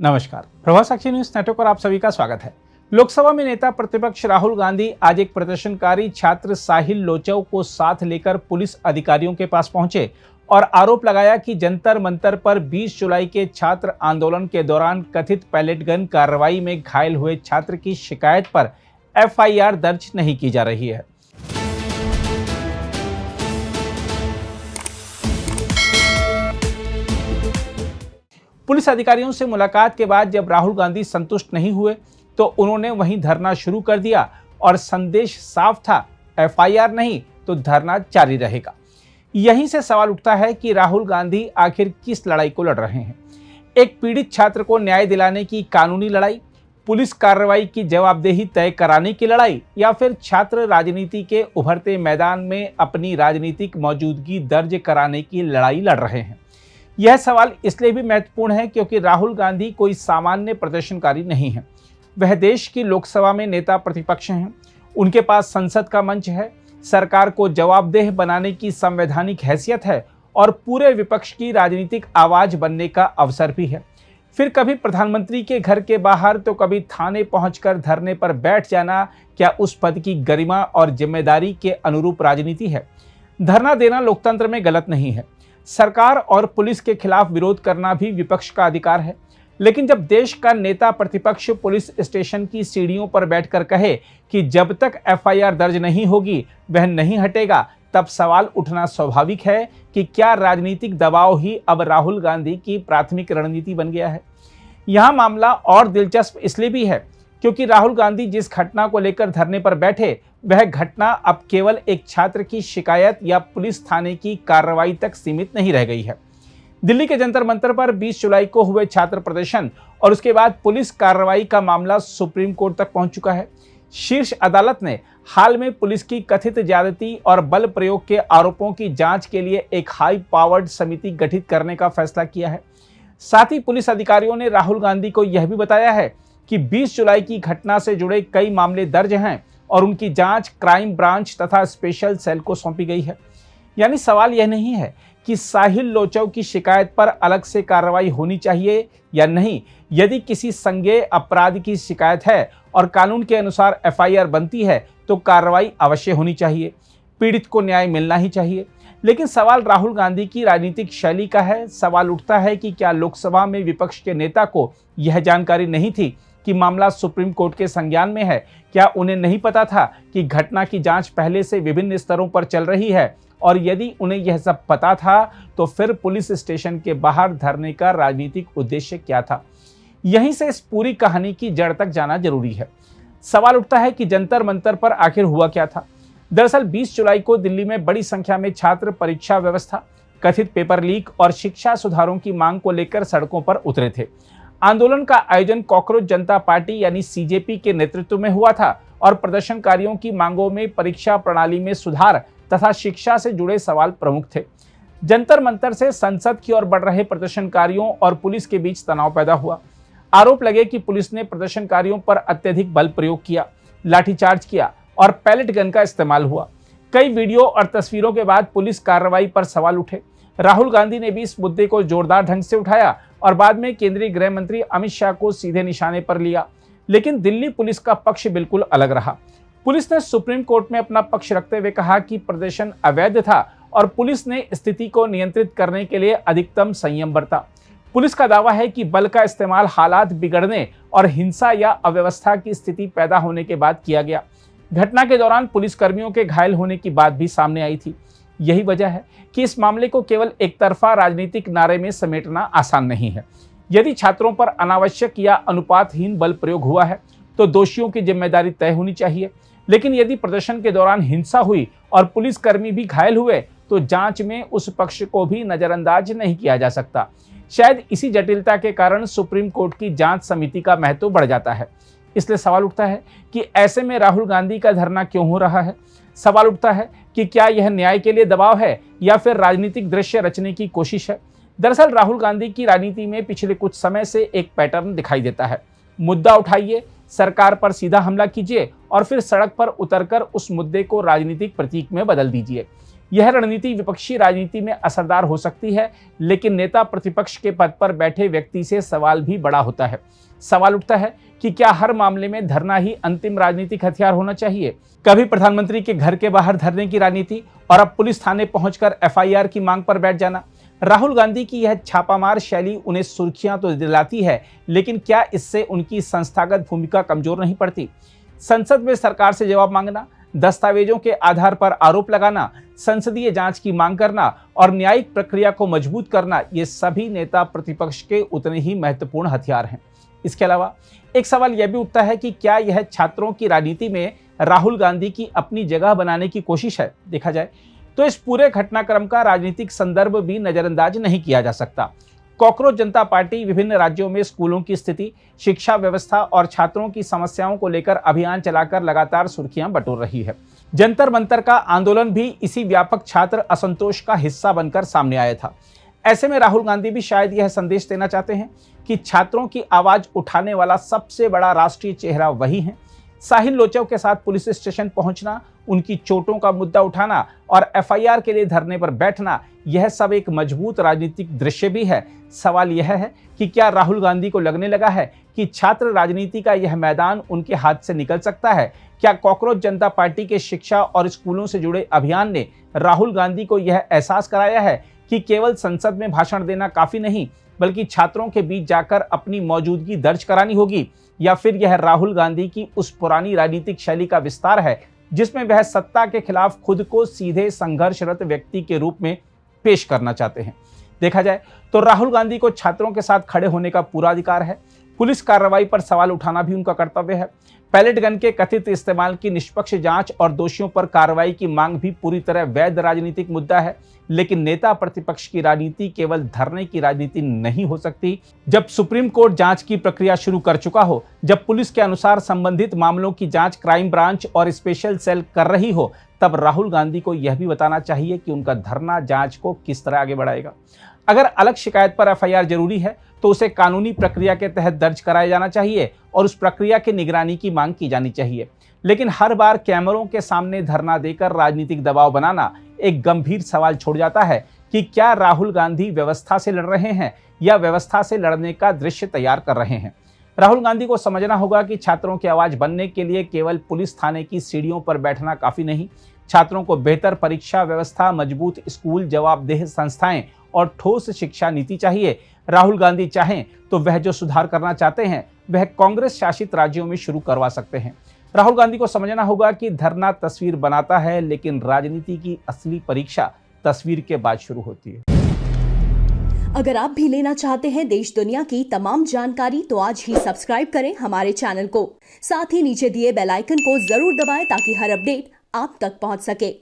नमस्कार, प्रभात साक्षी news network पर आप सभी का स्वागत है। लोकसभा में नेता प्रतिपक्ष राहुल गांधी आज एक प्रदर्शनकारी छात्र साहिल लोचौ को साथ लेकर पुलिस अधिकारियों के पास पहुंचे और आरोप लगाया कि जंतर मंतर पर 20 जुलाई के छात्र आंदोलन के दौरान कथित पैलेट गन कार्रवाई में घायल हुए छात्र की शिकायत पर एफआईआर दर्ज नहीं की जा रही है। पुलिस अधिकारियों से मुलाकात के बाद जब राहुल गांधी संतुष्ट नहीं हुए तो उन्होंने वहीं धरना शुरू कर दिया और संदेश साफ था, एफआईआर नहीं तो धरना जारी रहेगा। यहीं से सवाल उठता है कि राहुल गांधी आखिर किस लड़ाई को लड़ रहे हैं। एक पीड़ित छात्र को न्याय दिलाने की कानूनी लड़ाई, पुलिस कार्रवाई की जवाबदेही तय कराने की लड़ाई, या फिर छात्र राजनीति के उभरते मैदान में अपनी राजनीतिक मौजूदगी दर्ज कराने की लड़ाई लड़ रहे हैं। यह सवाल इसलिए भी महत्वपूर्ण है क्योंकि राहुल गांधी कोई सामान्य प्रदर्शनकारी नहीं है। वह देश की लोकसभा में नेता प्रतिपक्ष हैं। उनके पास संसद का मंच है, सरकार को जवाबदेह बनाने की संवैधानिक हैसियत है और पूरे विपक्ष की राजनीतिक आवाज बनने का अवसर भी है। फिर कभी प्रधानमंत्री के घर के बाहर तो कभी थाने पहुंचकर धरने पर बैठ जाना क्या उस पद की गरिमा और जिम्मेदारी के अनुरूप राजनीति है? धरना देना लोकतंत्र में गलत नहीं है। सरकार और पुलिस के खिलाफ विरोध करना भी विपक्ष का अधिकार है। लेकिन जब देश का नेता प्रतिपक्ष पुलिस स्टेशन की सीढ़ियों पर बैठकर कहे कि जब तक एफआईआर दर्ज नहीं होगी वह नहीं हटेगा, तब सवाल उठना स्वाभाविक है कि क्या राजनीतिक दबाव ही अब राहुल गांधी की प्राथमिक रणनीति बन गया है। यह मामला और दिलचस्प इसलिए भी है क्योंकि राहुल गांधी जिस घटना को लेकर धरने पर बैठे वह घटना अब केवल एक छात्र की शिकायत या पुलिस थाने की कार्रवाई तक सीमित नहीं रह गई है। दिल्ली के जंतर मंतर पर 20 जुलाई को हुए छात्र प्रदर्शन और उसके बाद पुलिस कार्रवाई का मामला सुप्रीम कोर्ट तक पहुंच चुका है। शीर्ष अदालत ने हाल में पुलिस की कथित ज्यादती और बल प्रयोग के आरोपों की जांच के लिए एक हाई पावर्ड समिति गठित करने का फैसला किया है। साथ ही पुलिस अधिकारियों ने राहुल गांधी को यह भी बताया है कि 20 जुलाई की घटना से जुड़े कई मामले दर्ज हैं और उनकी जांच क्राइम ब्रांच तथा स्पेशल सेल को सौंपी गई है। यानी सवाल यह नहीं है कि साहिल लोचौ की शिकायत पर अलग से कार्रवाई होनी चाहिए या नहीं। यदि किसी संज्ञेय अपराध की शिकायत है और कानून के अनुसार एफआईआर बनती है तो कार्रवाई अवश्य होनी चाहिए, पीड़ित को न्याय मिलना ही चाहिए। लेकिन सवाल राहुल गांधी की राजनीतिक शैली का है। सवाल उठता है कि क्या लोकसभा में विपक्ष के नेता को यह जानकारी नहीं थी कि मामला सुप्रीम कोर्ट के संज्ञान में है? क्या उन्हें नहीं पता था कि घटना की जांच पहले से विभिन्न स्तरों पर चल रही है? और यदि उन्हें यह सब पता था तो फिर पुलिस स्टेशन के बाहर धरने का राजनीतिक उद्देश्य क्या था? यहीं से इस पूरी कहानी की जड़ तक जाना जरूरी है। सवाल उठता है कि जंतर मंतर पर आखिर हुआ क्या था। दरअसल 20 जुलाई को दिल्ली में बड़ी संख्या में छात्र परीक्षा व्यवस्था, कथित पेपर लीक और शिक्षा सुधारों की मांग को लेकर सड़कों पर उतरे थे। आंदोलन का आयोजन कॉकरोच जनता पार्टी यानी सीजेपी के नेतृत्व में हुआ था और प्रदर्शनकारियों की मांगों में परीक्षा प्रणाली में सुधार तथा शिक्षा से जुड़े सवाल प्रमुख थे। जंतर मंतर से संसद की ओर बढ़ रहे प्रदर्शनकारियों और पुलिस के बीच तनाव पैदा हुआ। आरोप लगे कि पुलिस ने प्रदर्शनकारियों पर अत्यधिक बल प्रयोग किया, लाठीचार्ज किया और पैलेट गन का इस्तेमाल हुआ। कई वीडियो और तस्वीरों के बाद पुलिस कार्रवाई पर सवाल उठे। राहुल गांधी ने भी इस मुद्दे को जोरदार ढंग से उठाया और बाद में केंद्रीय गृह मंत्री अमित शाह को सीधे निशाने पर लिया। लेकिन दिल्ली पुलिस का पक्ष बिल्कुल अलग रहा। पुलिस ने सुप्रीम कोर्ट में अपना पक्ष रखते हुए कहा कि प्रदर्शन अवैध था और पुलिस ने स्थिति को नियंत्रित करने के लिए अधिकतम संयम बरता। पुलिस का दावा है कि बल का इस्तेमाल हालात बिगड़ने और हिंसा या अव्यवस्था की स्थिति पैदा होने के बाद किया गया। घटना के दौरान पुलिसकर्मियों के घायल होने की बात भी सामने आई थी। यही वजह है कि इस मामले को केवल एक तरफा राजनीतिक नारे में समेटना आसान नहीं है। यदि छात्रों पर अनावश्यक या अनुपातहीन बल प्रयोग हुआ है तो दोषियों की जिम्मेदारी तय होनी चाहिए। लेकिन यदि प्रदर्शन के दौरान हिंसा हुई और पुलिसकर्मी भी घायल हुए तो जांच में उस पक्ष को भी नजरअंदाज नहीं किया जा सकता। शायद इसी जटिलता के कारण सुप्रीम कोर्ट की जांच समिति का महत्व बढ़ जाता है। इसलिए सवाल उठता है कि ऐसे में राहुल गांधी का धरना क्यों हो रहा है। सवाल उठता है कि क्या यह न्याय के लिए दबाव है या फिर राजनीतिक दृश्य रचने की कोशिश है। दरअसल राहुल गांधी की राजनीति में पिछले कुछ समय से एक पैटर्न दिखाई देता है। मुद्दा उठाइए, सरकार पर सीधा हमला कीजिए और फिर सड़क पर उतरकर उस मुद्दे को राजनीतिक प्रतीक में बदल दीजिए। यह रणनीति विपक्षी राजनीति में असरदार हो सकती है, लेकिन नेता प्रतिपक्ष के पद पर बैठे व्यक्ति से सवाल भी बड़ा होता है। सवाल उठता है कि क्या हर मामले में धरना ही अंतिम राजनीतिक हथियार होना चाहिए? कभी प्रधानमंत्री के घर के बाहर धरने की राजनीति और अब पुलिस थाने पहुंचकर एफआईआर की मांग पर बैठ जाना। राहुल गांधी की यह छापामार शैली उन्हें सुर्खियां तो दिलाती है, लेकिन क्या इससे उनकी संस्थागत भूमिका कमजोर नहीं पड़ती? संसद में सरकार से जवाब मांगना, दस्तावेजों के आधार पर आरोप लगाना, संसदीय जांच की मांग करना और न्यायिक प्रक्रिया को मजबूत करना, ये सभी नेता प्रतिपक्ष के उतने ही महत्वपूर्ण हथियार हैं। इसके अलावा एक सवाल यह भी उठता है कि क्या यह छात्रों की राजनीति में राहुल गांधी की अपनी जगह बनाने की कोशिश है? देखा जाए तो इस पूरे घटनाक्रम का राजनीतिक संदर्भ भी नजरअंदाज नहीं किया जा सकता। कॉकरोच जनता पार्टी विभिन्न राज्यों में स्कूलों की स्थिति, शिक्षा व्यवस्था और छात्रों की समस्याओं को लेकर अभियान चलाकर लगातार सुर्खियां बटोर रही है। जंतर मंतर का आंदोलन भी इसी व्यापक छात्र असंतोष का हिस्सा बनकर सामने आया था। ऐसे में राहुल गांधी भी शायद यह संदेश देना चाहते हैं कि छात्रों की आवाज उठाने वाला सबसे बड़ा राष्ट्रीय चेहरा वही है। साहिल लोचव के साथ पुलिस स्टेशन पहुंचना, उनकी चोटों का मुद्दा उठाना और एफआईआर के लिए धरने पर बैठना, यह सब एक मजबूत राजनीतिक दृश्य भी है। सवाल यह है कि क्या राहुल गांधी को लगने लगा है कि छात्र राजनीति का यह मैदान उनके हाथ से निकल सकता है? क्या कॉकरोच जनता पार्टी के शिक्षा और स्कूलों से जुड़े अभियान ने राहुल गांधी को यह एहसास कराया है कि केवल संसद में भाषण देना काफी नहीं, बल्कि छात्रों के बीच जाकर अपनी मौजूदगी दर्ज करानी होगी? या फिर यह राहुल गांधी की उस पुरानी राजनीतिक शैली का विस्तार है जिसमें वह सत्ता के खिलाफ खुद को सीधे संघर्षरत व्यक्ति के रूप में पेश करना चाहते हैं? देखा जाए तो राहुल गांधी को छात्रों के साथ खड़े होने का पूरा अधिकार है। पुलिस कार्रवाई पर सवाल उठाना भी उनका कर्तव्य है। पैलेट गन के कथित इस्तेमाल की निष्पक्ष जांच और दोषियों पर कार्रवाई की मांग भी पूरी तरह वैध राजनीतिक मुद्दा है। लेकिन नेता प्रतिपक्ष की राजनीति केवल धरने की राजनीति नहीं हो सकती। जब सुप्रीम कोर्ट जांच की प्रक्रिया शुरू कर चुका हो, जब पुलिस के अनुसार संबंधित मामलों की जांच क्राइम ब्रांच और स्पेशल सेल कर रही हो, तब राहुल गांधी को यह भी बताना चाहिए कि उनका धरना जांच को किस तरह आगे बढ़ाएगा। अगर अलग शिकायत पर एफआईआर जरूरी है तो उसे कानूनी प्रक्रिया के तहत दर्ज कराया जाना चाहिए और उस प्रक्रिया की निगरानी की मांग की जानी चाहिए। लेकिन हर बार कैमरों के सामने धरना देकर राजनीतिक दबाव बनाना एक गंभीर सवाल छोड़ जाता है कि क्या राहुल गांधी व्यवस्था से लड़ रहे हैं या व्यवस्था से लड़ने का दृश्य तैयार कर रहे हैं। राहुल गांधी को समझना होगा कि छात्रों की आवाज बनने के लिए केवल पुलिस थाने की सीढ़ियों पर बैठना काफी नहीं। छात्रों को बेहतर परीक्षा व्यवस्था, मजबूत स्कूल, जवाबदेह संस्थाएं और ठोस शिक्षा नीति चाहिए। राहुल गांधी चाहें तो वह जो सुधार करना चाहते हैं वह कांग्रेस शासित राज्यों में शुरू करवा सकते हैं। राहुल गांधी को समझना होगा कि धरना तस्वीर बनाता है, लेकिन राजनीति की असली परीक्षा तस्वीर के बाद शुरू होती है। अगर आप भी लेना चाहते हैं देश दुनिया की तमाम जानकारी तो आज ही सब्सक्राइब करें हमारे चैनल को। साथ ही नीचे दिए बेल आइकन को जरूर दबाएं ताकि हर अपडेट आप तक पहुंच सके।